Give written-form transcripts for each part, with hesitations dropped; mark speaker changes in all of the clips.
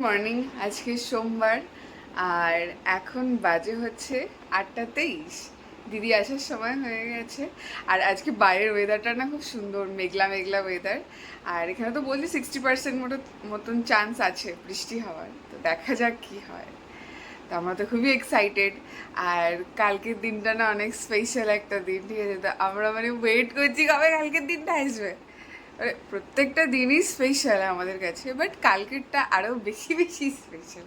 Speaker 1: Morning. আজকে সোমবার আর এখন বাজে হচ্ছে 8:23। দিদি আসার সময় হয়ে গেছে। আর আজকে বাইরের ওয়েদারটা না খুব সুন্দর, মেঘলা মেঘলা ওয়েদার। আর এখানে তো বলছি 60% মতন চান্স আছে বৃষ্টি হওয়ার, তো দেখা যাক কি হয়। তো আমরা তো খুবই এক্সাইটেড। আর কালকের দিনটা না অনেক স্পেশাল একটা দিন, ঠিক আছে? তো আমরা মানে ওয়েট করছি কবে কালকের দিনটা আসবে। প্রত্যেকটা দিনই স্পেশাল আমাদের কাছে, বাট কালকেরটা আরও বেশি বেশি স্পেশাল।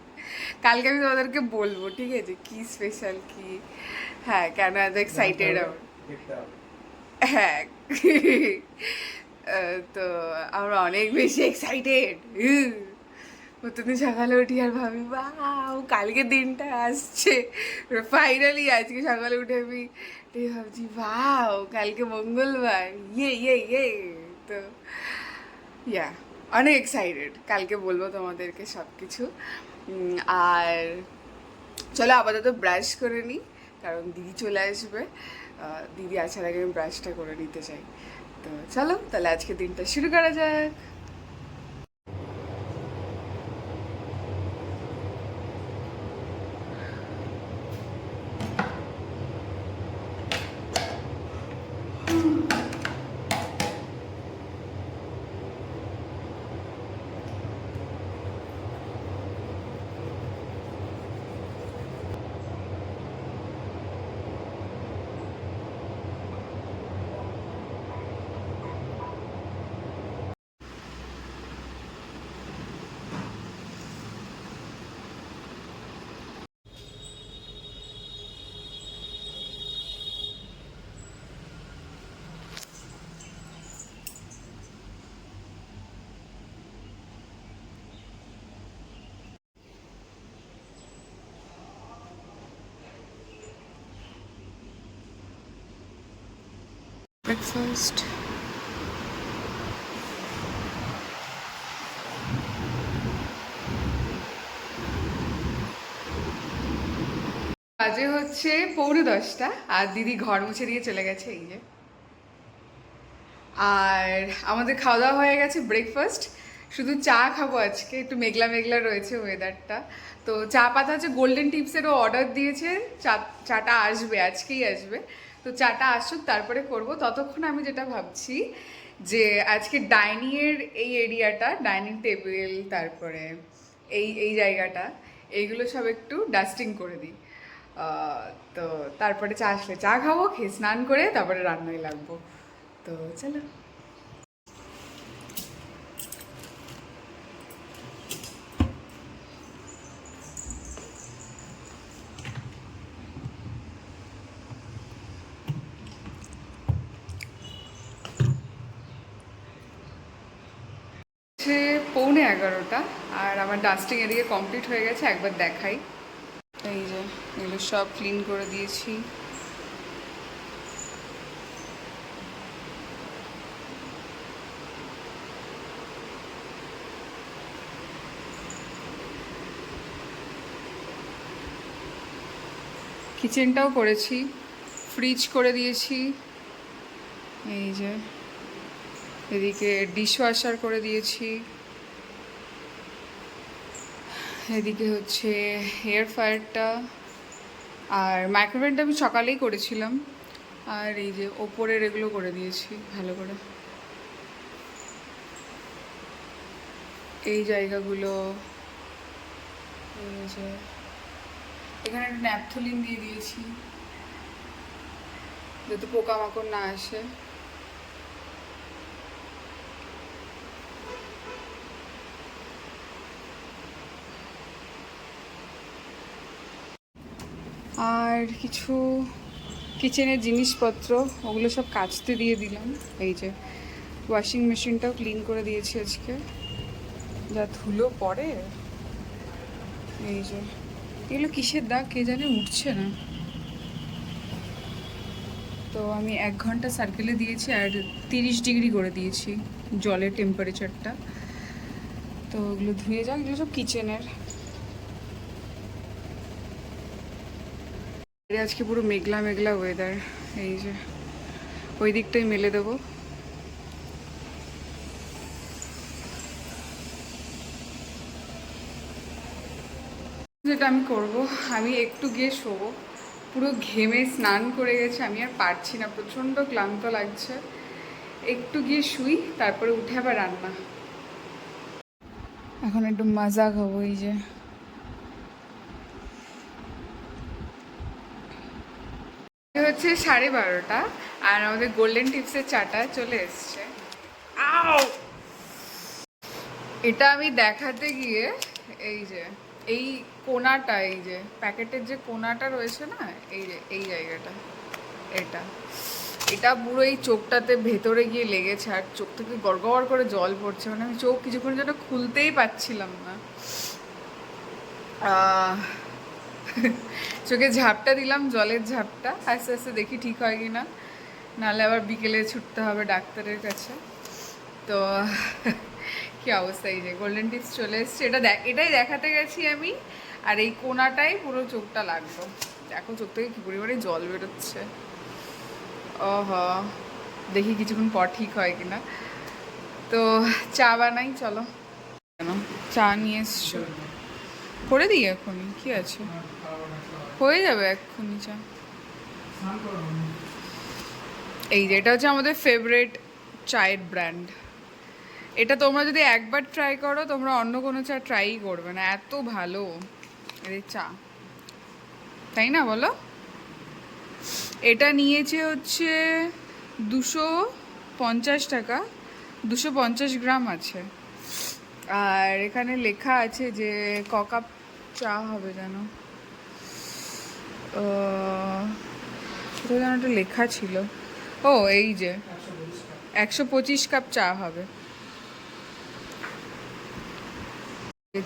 Speaker 1: কালকে আমি তোমাদেরকে বলবো, ঠিক আছে, কি স্পেশাল কি, হ্যাঁ, কেন এত এক্সাইটেড আমার। হ্যাঁ। তো আমরা অনেক বেশি এক্সাইটেড। প্রতিদিন সকালে উঠি আর ভাবি বাউ কালকে দিনটা আসছে। ফাইনালি আজকে সকালে উঠে আমি ভাবছি বাউ কালকে মঙ্গলবার, ইয়ে ইয়ে ইয়ে। তো ইয়া, অনেক এক্সাইটেড। কালকে বলবো তোমাদেরকে সব কিছু। আর চলো আপাতত ব্রাশ করে নিই, কারণ দিদি চলে আসবে। দিদি আসার আগে আমি ব্রাশটা করে নিতে চাই। তো চলো তাহলে আজকে দিনটা শুরু করা যাক। ব্রেকফাস্ট। বাজে হচ্ছে 9:45 আর দিদি ঘর মুছে দিয়ে চলে গেছে, এই যে। আর আমাদের খাওয়া দাওয়া হয়ে গেছে, ব্রেকফাস্ট। শুধু চা খাবো আজকে, একটু মেঘলা মেঘলা রয়েছে ওয়েদারটা। তো চা পাতা হচ্ছে গোল্ডেন টিপসেরও অর্ডার দিয়েছে। চাটা আসবে, আজকেই আসবে। তো চাটা আসুক তারপরে করব। ততক্ষণ আমি যেটা ভাবছি যে আজকে ডাইনিংয়ের এই এরিয়াটা, ডাইনিং টেবিল, তারপরে এই এই জায়গাটা, এইগুলো সব একটু ডাস্টিং করে দিই। তো তারপরে চা আসলে চা খাবো, খেয়ে স্নান করে তারপরে রান্নায় লাগবো। তো চলো। হচ্ছে 11:15 আর আমার ডাস্টিং এদিকে কমপ্লিট হয়ে গেছে, একবার দেখাই। এই যে এগুলো সব ক্লিন করে দিয়েছি। কিচেনটাও করেছি, ফ্রিজ করে দিয়েছি। এই যে এদিকে ডিশওয়াশার করে দিয়েছি। এদিকে হচ্ছে হেয়ার ফায়ারটা, আর মাইক্রোওয়েভটা আমি সকালেই করেছিলাম। আর এই যে ওপরের এগুলো করে দিয়েছি ভালো করে। এই জায়গাগুলো, এই যে এখানে একটা ন্যাপথলিন দিয়ে দিয়েছি যাতে পোকামাকড় না আসে। আর কিছু কিচেনের জিনিসপত্র ওগুলো সব কাচতে দিয়ে দিলাম। এই যে ওয়াশিং মেশিনটাও ক্লিন করে দিয়েছি আজকে, যা ধুলো পড়ে। এই যে এগুলো কিসের দাগ কে জানে, উঠছে না। তো আমি 1 ঘন্টা সার্কেলে দিয়েছি আর 30 ডিগ্রি করে দিয়েছি জলের টেম্পারেচারটা। তো ওগুলো ধুয়ে যাক, এগুলো সব কিচেনের। আজকে পুরো মেঘলা মেঘলা ওয়েদার। এই যে ওই দিকটাই মেলে দেবো। যেটা আমি করব, আমি একটু গিয়ে শোবো। পুরো ঘেমে স্নান করে গেছে, আমি আর পারছি না, প্রচণ্ড ক্লান্ত লাগছে। একটু গিয়ে শুই, তারপরে উঠে আবার রান্না। এখন একটু মজা খাবো। এই যে হচ্ছে 12:30, আর আমাদের গোল্ডেন টিপসের চাটা চলে এসছে। আও, এটা আমি দেখাতে গিয়ে এই যে এই কোনাটা, এই যে প্যাকেটের যে কোনাটা রয়েছে না, এই যে এই জায়গাটা, এটা এটা পুরো এই চোখটাতে ভেতরে গিয়ে লেগেছে, আর চোখ থেকে গড়গড় করে জল পড়ছে। মানে আমি চোখ কিছুক্ষণ যেন খুলতেই পাচ্ছিলাম না। চোখে ঝাপটা দিলাম, জলের ঝাপটা, আস্তে আস্তে দেখি ঠিক হয় কি না, নাহলে আবার বিকেলে ছুটতে হবে ডাক্তারের কাছে। তো কি অবস্থা। এই যে গোল্ডেন টিপস চলে এসছে, এটাই দেখাতে গেছি আমি, আর এই কোনাটাই পুরো চোখটা লাগলো। দেখো চোখ থেকে কি পরিমাণে জল বেরোচ্ছে। ওহ, দেখি কিছুক্ষণ পর ঠিক হয় কিনা। তো চা বানাই, চলো। কেন চা নিয়ে এসছো? করে দিই এখনই, কি আছে, হয়ে যাবে এক্ষুনি চা। এই যে এটা হচ্ছে আমাদের ফেভারিট চায়ের ব্র্যান্ড। এটা তোমরা যদি একবার ট্রাই করো, তোমরা অন্য কোনো চা ট্রাই করবে না, এত ভালো এদের চা, তাই না বলো? এটা নিয়েছে হচ্ছে 250 টাকা, 250 গ্রাম আছে। আর এখানে লেখা আছে যে ক কাপ চা হবে যেন, কোথাও যেন একটা লেখা ছিল। ও এই যে 125 কাপ চা হবে।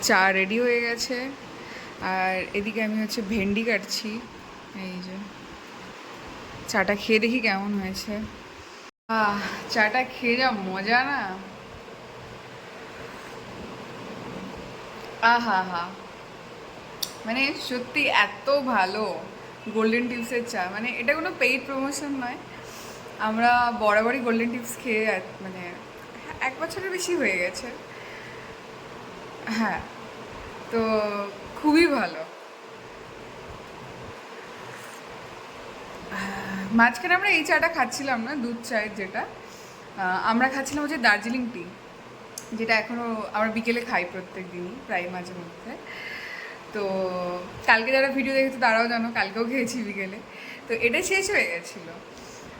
Speaker 1: চা রেডি হয়ে গেছে, আর এদিকে আমি হচ্ছে ভেন্ডি কাটছি। এই যে চাটা খেয়ে দেখি কেমন হয়েছে। চাটা খেয়ে যা মজা না, আহা হা, মানে সত্যি এত ভালো গোল্ডেন টিপসের চা। মানে এটা কোনো পেইড প্রমোশন নয়, আমরা বরাবরই গোল্ডেন টিপস খেয়ে মানে 1 বছরের বেশি হয়ে গেছে। হ্যাঁ, তো খুবই ভালো। মাঝখানে আমরা এই চাটা খাচ্ছিলাম না, দুধ চায়ের যেটা, আমরা খাচ্ছিলাম হচ্ছে দার্জিলিং টি, যেটা এখনও আমরা বিকেলে খাই প্রত্যেক দিনই, প্রায় মাঝে মধ্যে। তো কালকে যারা ভিডিও দেখেছে তারাও জানো, কালকেও খেয়েছি বিকেলে। তো এটা শেষ হয়ে গেছিলো।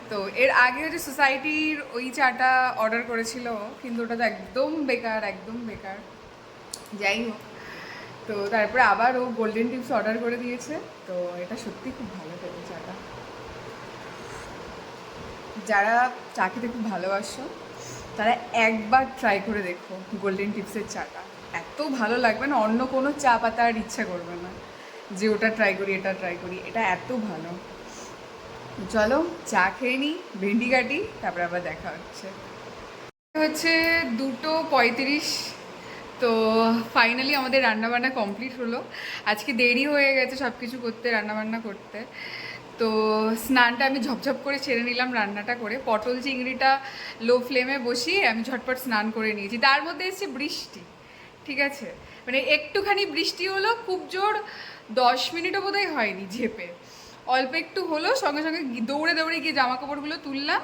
Speaker 1: তো এর আগে হচ্ছে সোসাইটির ওই চাটা অর্ডার করেছিল, কিন্তু ওটা তো একদম বেকার, একদম বেকার। যাই হোক, তো তারপরে আবার ও গোল্ডেন টিপস অর্ডার করে দিয়েছে। তো এটা সত্যি খুব ভালো খেতে চাটা। যারা চা খেতে খুব ভালোবাসো তারা একবার ট্রাই করে দেখো গোল্ডেন টিপসের চাটা, এত ভালো লাগবে না, অন্য কোনো চা পাতা আর ইচ্ছা করবে না যে ওটা ট্রাই করি, এটা ট্রাই করি, এটা এত ভালো। চলো চা খেয়ে নিই, ভেন্ডি কাটি, তারপরে আবার দেখা হচ্ছে। হচ্ছে 2:35। তো ফাইনালি আমাদের রান্নাবান্না কমপ্লিট হলো। আজকে দেরি হয়ে গেছে সব কিছু করতে, রান্নাবান্না করতে। তো স্নানটা আমি ঝপঝপ করে ছেড়ে নিলাম, রান্নাটা করে পটল চিংড়িটা লো ফ্লেমে বসিয়ে আমি ঝটপট স্নান করে নিয়েছি। তার মধ্যে এসছে বৃষ্টি, ঠিক আছে, মানে একটুখানি বৃষ্টি হলো, খুব জোর 10 মিনিটও বোধহয় হয়নি, ঝেপে অল্প একটু হলো, সঙ্গে সঙ্গে দৌড়ে দৌড়ে গিয়ে জামা কাপড়গুলো তুললাম।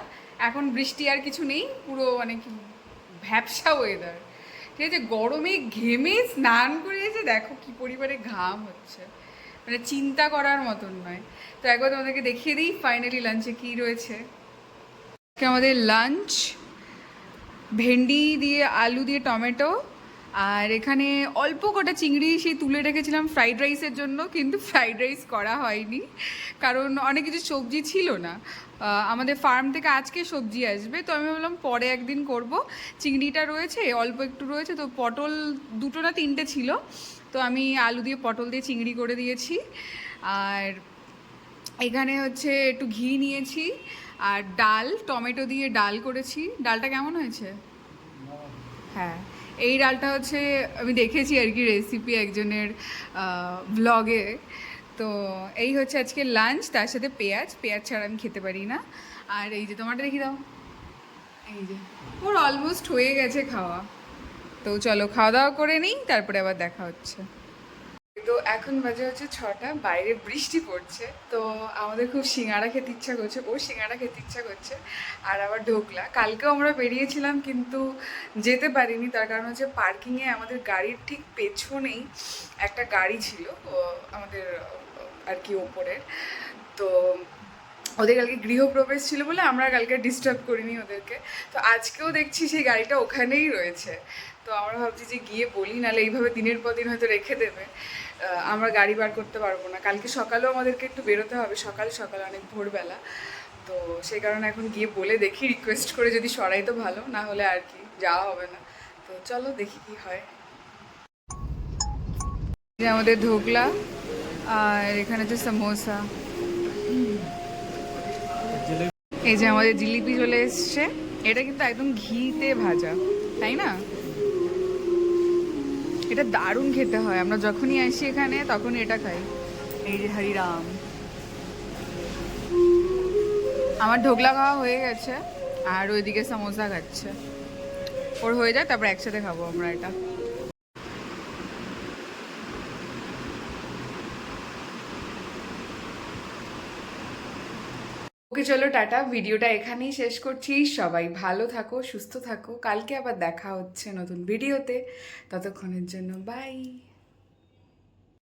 Speaker 1: এখন বৃষ্টি আর কিছু নেই, পুরো মানে কি ভ্যাপসা ওয়েদার, ঠিক আছে। গরমে ঘেমে স্নান করে এসে দেখো কি পরিমাণে ঘাম হচ্ছে, মানে চিন্তা করার মতন নয়। তো একবার তোমাদেরকে দেখিয়ে দিই ফাইনালি লাঞ্চে কী রয়েছে। আমাদের লাঞ্চ ভেন্ডি দিয়ে, আলু দিয়ে, টমেটো, আর এখানে অল্প কটা চিংড়ি সেই তুলে রেখেছিলাম ফ্রাইড রাইসের জন্য, কিন্তু ফ্রাইড রাইস করা হয়নি কারণ অনেক কিছু সবজি ছিল না। আমাদের ফার্ম থেকে আজকে সবজি আসবে, তো আমি ভাবলাম পরে একদিন করব। চিংড়িটা রয়েছে, অল্প একটু রয়েছে, তো পটল 2 না 3টে ছিল, তো আমি আলু দিয়ে পটল দিয়ে চিংড়ি করে দিয়েছি। আর এখানে হচ্ছে একটু ঘি নিয়েছি, আর ডাল, টমেটো দিয়ে ডাল করেছি। ডালটা কেমন হয়েছে? হ্যাঁ, এই ডালটা হচ্ছে আমি দেখেছি আর কি রেসিপি একজনের ব্লগে। তো এই হচ্ছে আজকে লাঞ্চ, তার সাথে পেঁয়াজ, পেঁয়াজ ছাড়া আমি খেতে পারি না। আর এই যে তোমারটা দেখি দাও, এই যে ওর অলমোস্ট হয়ে গেছে খাওয়া। তো চলো খাওয়া দাওয়া করে নিই, তারপরে আবার দেখা হচ্ছে। তো এখন বাজে হচ্ছে 6টা, বাইরে বৃষ্টি পড়ছে, তো আমাদের খুব সিঙ্গাড়া খেতে ইচ্ছা করছে, ও সিঙ্গাড়া খেতে ইচ্ছা করছে। আর আবার ঢোকলা, কালকেও আমরা বেরিয়েছিলাম কিন্তু যেতে পারিনি, তার কারণ হচ্ছে পার্কিংয়ে আমাদের গাড়ির ঠিক পেছনেই একটা গাড়ি ছিল আমাদের আর কি ওপরের। তো ওদের কালকে গৃহপ্রবেশ ছিল বলে আমরা কালকে ডিস্টার্ব করিনি ওদেরকে। তো আজকেও দেখছি সেই গাড়িটা ওখানেই রয়েছে। তো আমরা ভাবছি যে গিয়ে বলি, নাহলে এইভাবে দিনের পর দিন হয়তো রেখে দেবে, আমরা গাড়ি বার করতে পারবো না। কালকে সকালেও আমাদেরকে একটু বেরোতে হবে, সকাল সকাল অনেক ভোরবেলা। তো সেই কারণে এখন গিয়ে বলে দেখি, রিকোয়েস্ট করে যদি সরাই তো ভালো, না হলে আর কি যাওয়া হবে না। তো চলো দেখি কি হয়। যে আমাদের ধোকলা, আর এখানে হচ্ছে সমোসা, এই যে আমাদের জিলিপি চলে এসছে। এটা কিন্তু একদম ঘিতে ভাজা, তাই না? এটা দারুণ খেতে হয়, আমরা যখনই আসি এখানে তখনই এটা খাই। এই যে হরিরাম, আমার ঢোকলা খাওয়া হয়ে গেছে, আর ওইদিকে সমোসা খাচ্ছে। ওর হয়ে যায়, তারপর একসাথে খাবো আমরা এটা। ওকে চলো টাটা, ভিডিওটা এখানেই শেষ করছি। সবাই ভালো থাকো, সুস্থ থাকো, কালকে আবার দেখা হচ্ছে নতুন ভিডিওতে। ততক্ষণের জন্য বাই।